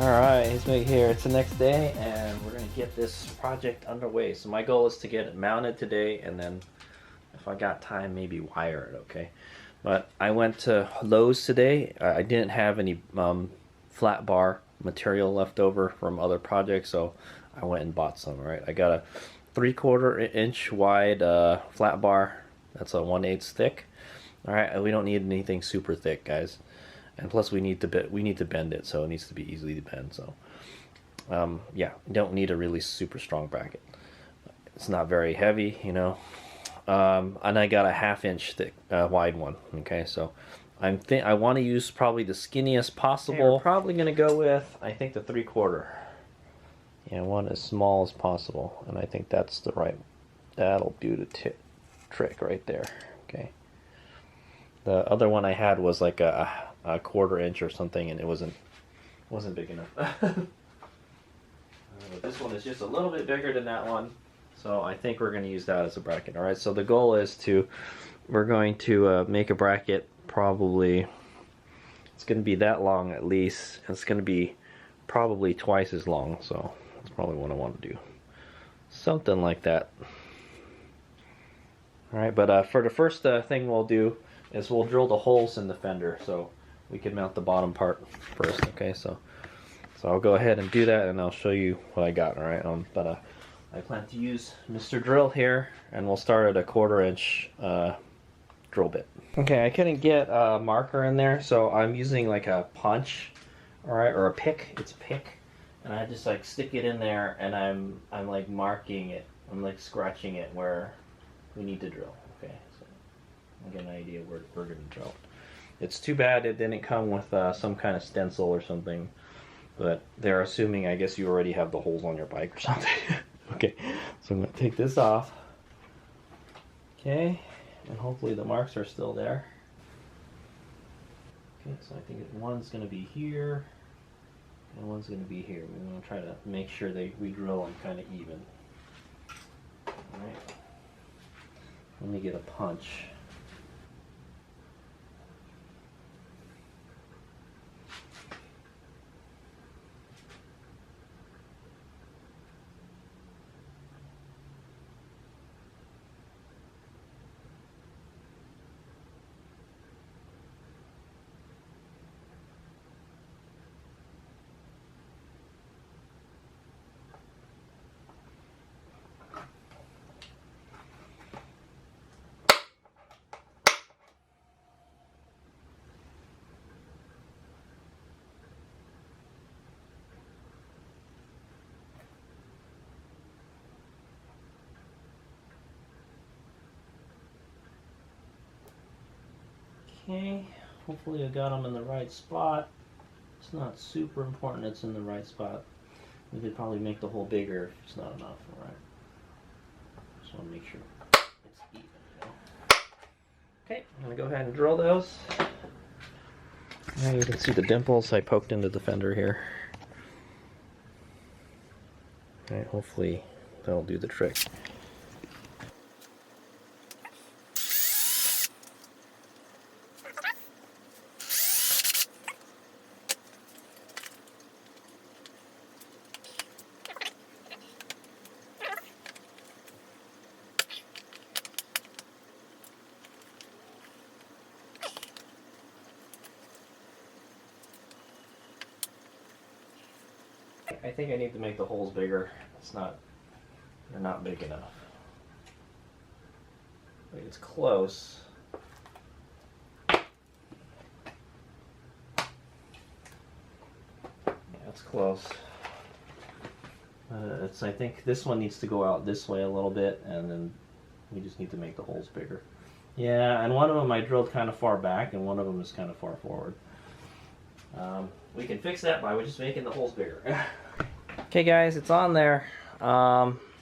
Alright, he's right here. It's the next day and we're going to get this project underway. So my goal is to get it mounted today and then if I got time maybe wire it, okay? But I went to Lowe's today. I didn't have any flat bar material left over from other projects, so I went and bought some, right? I got a 3/4 inch wide flat bar. That's a 1/8 thick. Alright, we don't need anything super thick, guys. And plus we need to bend it, so it needs to be easily to bend. So yeah, you don't need a really super strong bracket. It's not very heavy, you know. And I got a 1/2 inch thick wide one. Okay, so I want to use probably the skinniest possible. Okay, we're probably gonna go with, I think, the 3/4. Yeah, one as small as possible, and I think that's the right. That'll do the trick right there. Okay. The other one I had was like a 1/4 inch or something, and it wasn't big enough. But this one is just a little bit bigger than that one, so I think we're going to use that as a bracket. All right. So the goal is we're going to make a bracket. Probably it's going to be that long at least. It's going to be probably twice as long. So that's probably what I want to do. Something like that. All right. But for the first thing we'll do is we'll drill the holes in the fender so we can mount the bottom part first. Okay, so I'll go ahead and do that and I'll show you what I got. All right, but I plan to use Mr. Drill here, and we'll start at a 1/4 inch drill bit. Okay, I couldn't get a marker in there, so I'm using like a punch, all right, or a pick. It's a pick, and I just like stick it in there, and I'm like marking it. I'm like scratching it where we need to drill. Okay, so I'll get an idea where we're gonna drill. It's too bad it didn't come with some kind of stencil or something, but they're assuming, I guess, you already have the holes on your bike or something. Okay, so I'm going to take this off. Okay, and hopefully the marks are still there. Okay, so I think one's going to be here, and one's going to be here. We're going to try to make sure we drill them kind of even. Alright, let me get a punch. Okay, hopefully I got them in the right spot. It's not super important it's in the right spot. We could probably make the hole bigger if it's not enough, alright? Just want to make sure it's even, you know? Okay, I'm going to go ahead and drill those. Now you can see the dimples I poked into the fender here. Alright, hopefully that'll do the trick. I think I need to make the holes bigger. They're not big enough. But it's close. Yeah, it's close. I think this one needs to go out this way a little bit, and then we just need to make the holes bigger. Yeah, and one of them I drilled kind of far back, and one of them is kind of far forward. We can fix that by just making the holes bigger. Okay guys, it's on there.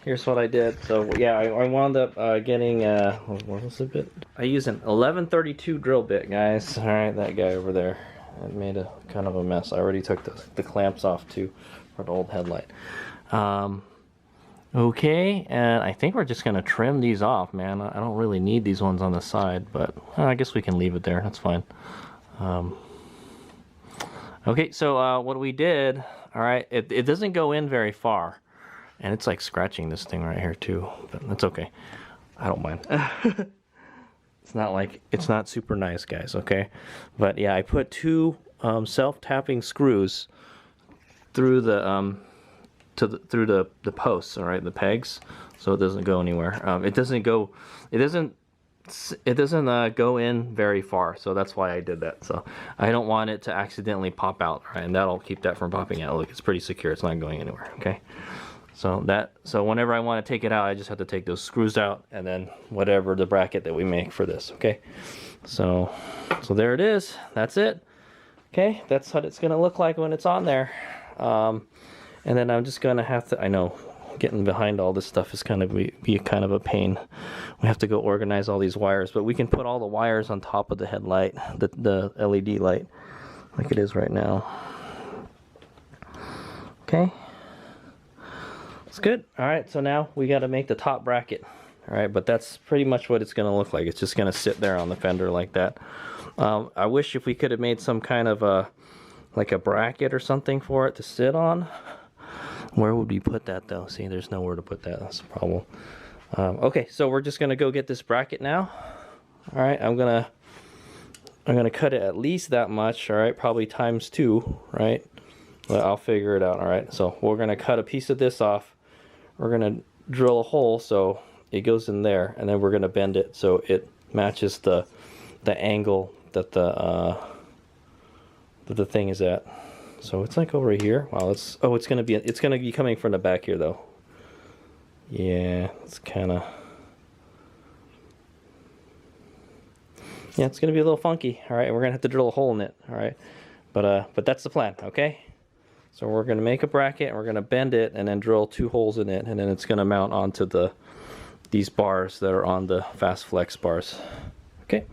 Here's what I did. So yeah, I wound up getting what was the bit? I used an 1132 drill bit, guys. All right, that guy over there. It made a kind of a mess. I already took the clamps off too for the old headlight. Okay, and I think we're just gonna trim these off, man. I don't really need these ones on the side, but I guess we can leave it there. That's fine. Okay, so what we did, all right, it doesn't go in very far. And it's like scratching this thing right here too, but that's okay. I don't mind. It's not super nice, guys, okay? But yeah, I put two self-tapping screws through the through the posts, all right, the pegs, so it doesn't go anywhere. It doesn't go go in very far, so that's why I did that. So I don't want it to accidentally pop out, right? And that'll keep that from popping out. Look, it's pretty secure. It's not going anywhere, okay? So whenever I want to take it out, I just have to take those screws out, and then whatever the bracket that we make for this, okay? So there it is. That's it. Okay, that's what it's gonna look like when it's on there. And then I'm just gonna have to, I know, getting behind all this stuff is kind of be kind of a pain. We have to go organize all these wires, but we can put all the wires on top of the headlight, the LED light, like it is right now. Okay. It's good. All right, so now we got to make the top bracket. All right, but that's pretty much what it's going to look like. It's just going to sit there on the fender like that. I wish if we could have made some kind of like a bracket or something for it to sit on. Where would we put that though? See, there's nowhere to put that. That's the problem. Okay, so we're just going to go get this bracket now. All right, I'm gonna cut it at least that much. All right, probably times 2. Right, but I'll figure it out. All right, so we're gonna cut a piece of this off. We're gonna drill a hole so it goes in there, and then we're gonna bend it so it matches the angle that the thing is at. So it's like over here. Wow, it's gonna be coming from the back here though. Yeah, it's kind of, yeah, it's gonna be a little funky. All right, we're gonna have to drill a hole in it. All right, but that's the plan. Okay. So we're going to make a bracket, and we're going to bend it, and then drill 2 holes in it, and then it's going to mount onto these bars that are on the faast flexx bars. Okay.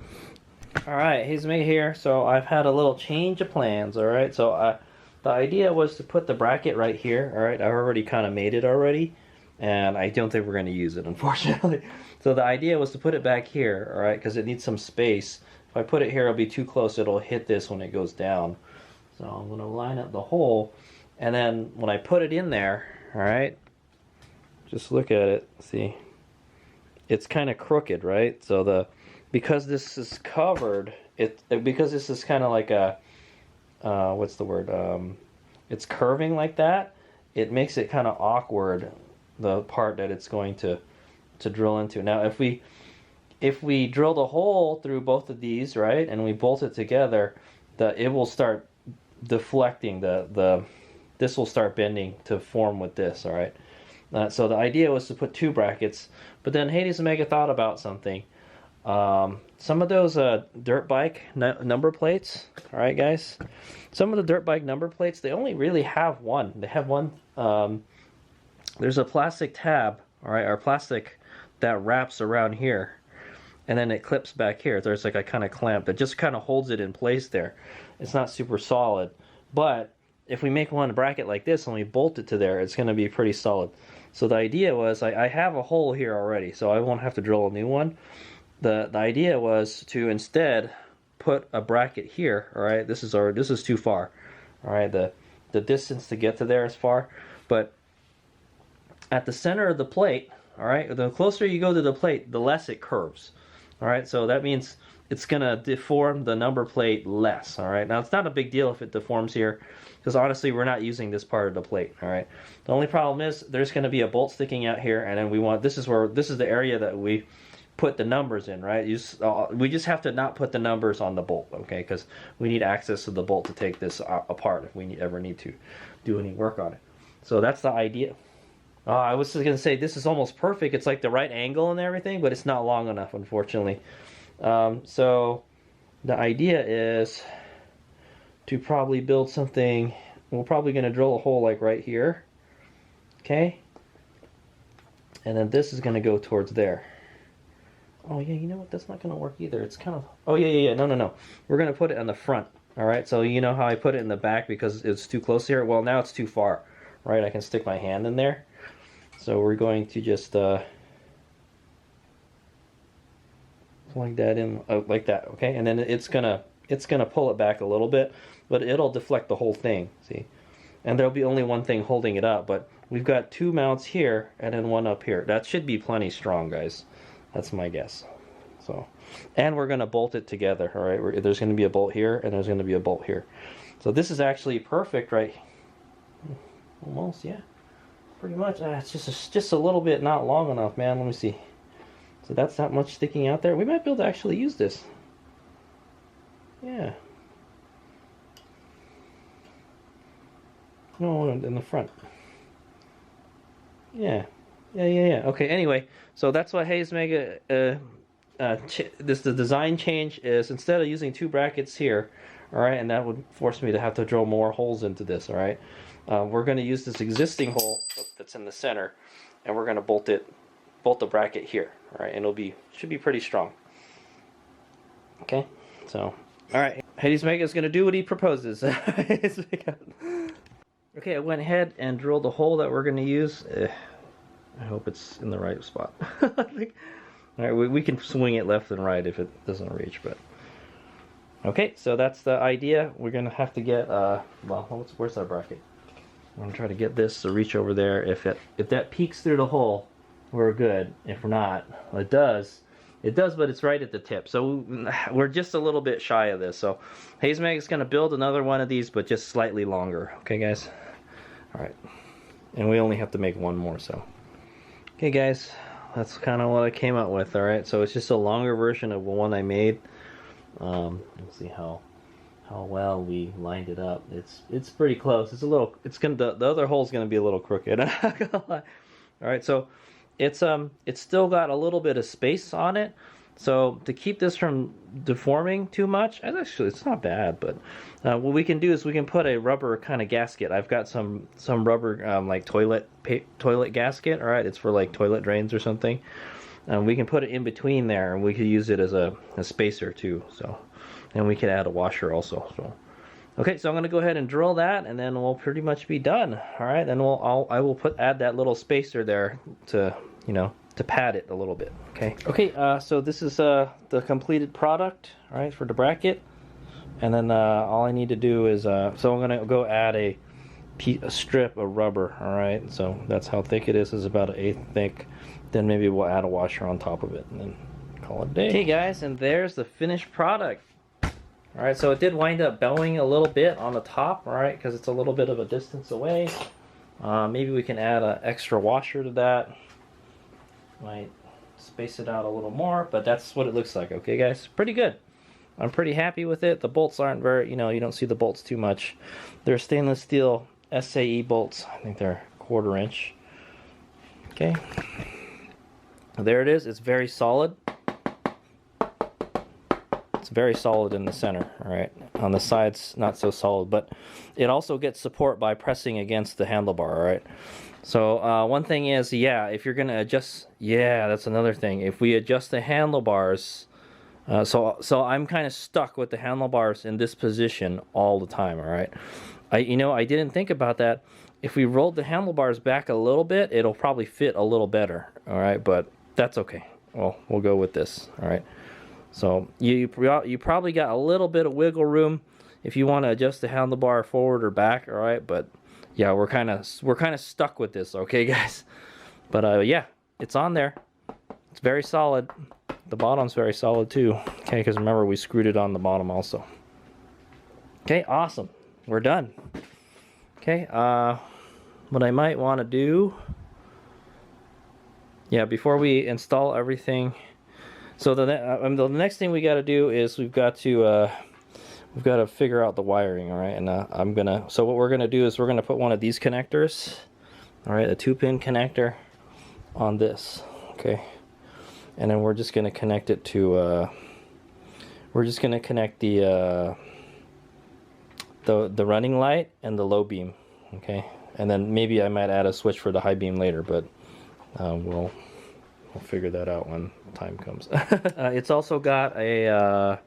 All right, here's me here. So I've had a little change of plans. All right. So the idea was to put the bracket right here. All right. I've already kind of made it already, and I don't think we're going to use it, unfortunately. So the idea was to put it back here. All right, because it needs some space. If I put it here, it'll be too close. It'll hit this when it goes down. So I'm going to line up the hole, and then when I put it in there, all right, just look at it. See, it's kind of crooked, right? So because this is covered, because this is kind of like a what's the word? It's curving like that. It makes it kind of awkward, the part that it's going to drill into. Now, if we drill the hole through both of these, right, and we bolt it together, it will start deflecting. This will start bending to form with this. All right. So the idea was to put 2 brackets, but then Hades and Mega thought about something. Some of those dirt bike number plates. All right, guys. Some of the dirt bike number plates, they only really have one. They have one. There's a plastic tab. All right, or plastic that wraps around here, and then it clips back here. There's like a kind of clamp that just kind of holds it in place there. It's not super solid, but if we make one bracket like this and we bolt it to there, it's going to be pretty solid. So the idea was, I have a hole here already, so I won't have to drill a new one. The idea was to instead put a bracket here. All right, this is too far. All right, the distance to get to there is far, but at the center of the plate, all right, the closer you go to the plate, the less it curves. All right, so that means it's going to deform the number plate less. All right, now it's not a big deal if it deforms here, because honestly we're not using this part of the plate. All right, the only problem is there's going to be a bolt sticking out here, and then this is the area that we put the numbers in, right? We just have to not put the numbers on the bolt, okay, because we need access to the bolt to take this apart if we ever need to do any work on it. So that's the idea. I was just going to say, this is almost perfect. It's like the right angle and everything, but it's not long enough, unfortunately. So the idea is to probably build something. We're probably going to drill a hole like right here. Okay? And then this is going to go towards there. Oh, yeah, you know what? That's not going to work either. It's kind of... Oh, yeah. No. We're going to put it on the front. All right? So you know how I put it in the back because it's too close here? Well, now it's too far. Right? I can stick my hand in there. So we're going to just plug that in like that, okay? And then it's gonna it's going to pull it back a little bit, but it'll deflect the whole thing, see? And there'll be only one thing holding it up, but we've got 2 mounts here and then 1 up here. That should be plenty strong, guys. That's my guess. So, and we're going to bolt it together, all right? There's going to be a bolt here and there's going to be a bolt here. So this is actually perfect, right? Almost, yeah. Pretty much. It's just a little bit not long enough, man. Let me see. So that's not much sticking out there. We might be able to actually use this. Yeah. No, in the front. Yeah. Yeah. Okay, anyway, so that's what Hayes Mega, the design change is, instead of using 2 brackets here, all right, and that would force me to have to drill more holes into this, all right, we're going to use this existing hole that's in the center, and we're going to bolt the bracket here, all right, and should be pretty strong. Okay, so, all right, Hades Mega is going to do what he proposes. Okay, I went ahead and drilled the hole that we're going to use. I hope it's in the right spot. All right, we can swing it left and right if it doesn't reach, but okay. So that's the idea. We're going to have to get well, where's that bracket? I'm going to try to get this to reach over there. If that peeks through the hole, we're good. If not, well, it does, but it's right at the tip. So we're just a little bit shy of this. So Hayes Mag is going to build another one of these, but just slightly longer. Okay, guys? All right. And we only have to make 1 more, so. Okay, guys. That's kind of what I came up with, all right? So it's just a longer version of the one I made. Let's see how well we lined it up. It's pretty close. The other hole's gonna be a little crooked. I'm not gonna lie. All right, so it's still got a little bit of space on it. So to keep this from deforming too much, it's not bad. But what we can do is we can put a rubber kind of gasket. I've got some rubber like toilet gasket. All right, it's for like toilet drains or something. We can put it in between there, and we could use it as a spacer too. So, and we could add a washer also. So, okay, so I'm gonna go ahead and drill that, and then we'll pretty much be done. All right, then I will add that little spacer there to to pad it a little bit. Okay, so this is the completed product, all right, for the bracket. And then all I need to do is so I'm gonna go add a strip of rubber. All right, so that's how thick it is. It's about 1/8 thick. Then maybe we'll add a washer on top of it and then call it a day. Okay, guys, and there's the finished product. All right, so it did wind up bowing a little bit on the top, all right, because it's a little bit of a distance away. Maybe we can add an extra washer to that. Might space it out a little more, but that's what it looks like. Okay, guys, pretty good. I'm pretty happy with it. The bolts aren't very, you don't see the bolts too much. They're stainless steel SAE bolts. I think they're 1/4 inch. Okay, there it is. It's very solid. It's very solid in the center. All right, on the sides not so solid, but it also gets support by pressing against the handlebar. All right. So one thing is, if you're gonna adjust, that's another thing. If we adjust the handlebars, so I'm kind of stuck with the handlebars in this position all the time. All right, I didn't think about that. If we rolled the handlebars back a little bit, it'll probably fit a little better. All right, but that's okay. Well, we'll go with this. All right. So you probably got a little bit of wiggle room if you want to adjust the handlebar forward or back. All right, but yeah, we're kind of stuck with this, okay, guys? But yeah, it's on there. It's very solid. The bottom's very solid too. Okay, because remember we screwed it on the bottom also. Okay, awesome. We're done. Okay, what I might want to do, before we install everything. So the next thing we got to do is we've got to figure out the wiring, all right? And so what we're gonna do is we're gonna put one of these connectors, all right, a 2-pin connector on this, okay? And then we're just gonna connect it to, we're just gonna connect the running light and the low beam, okay? And then maybe I might add a switch for the high beam later, but we'll figure that out when time comes. It's also got a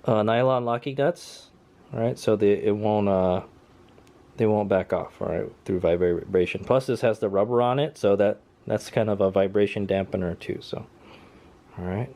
nylon locking nuts, all right, so they won't back off, all right, through vibration. Plus this has the rubber on it, so that's kind of a vibration dampener too. So all right.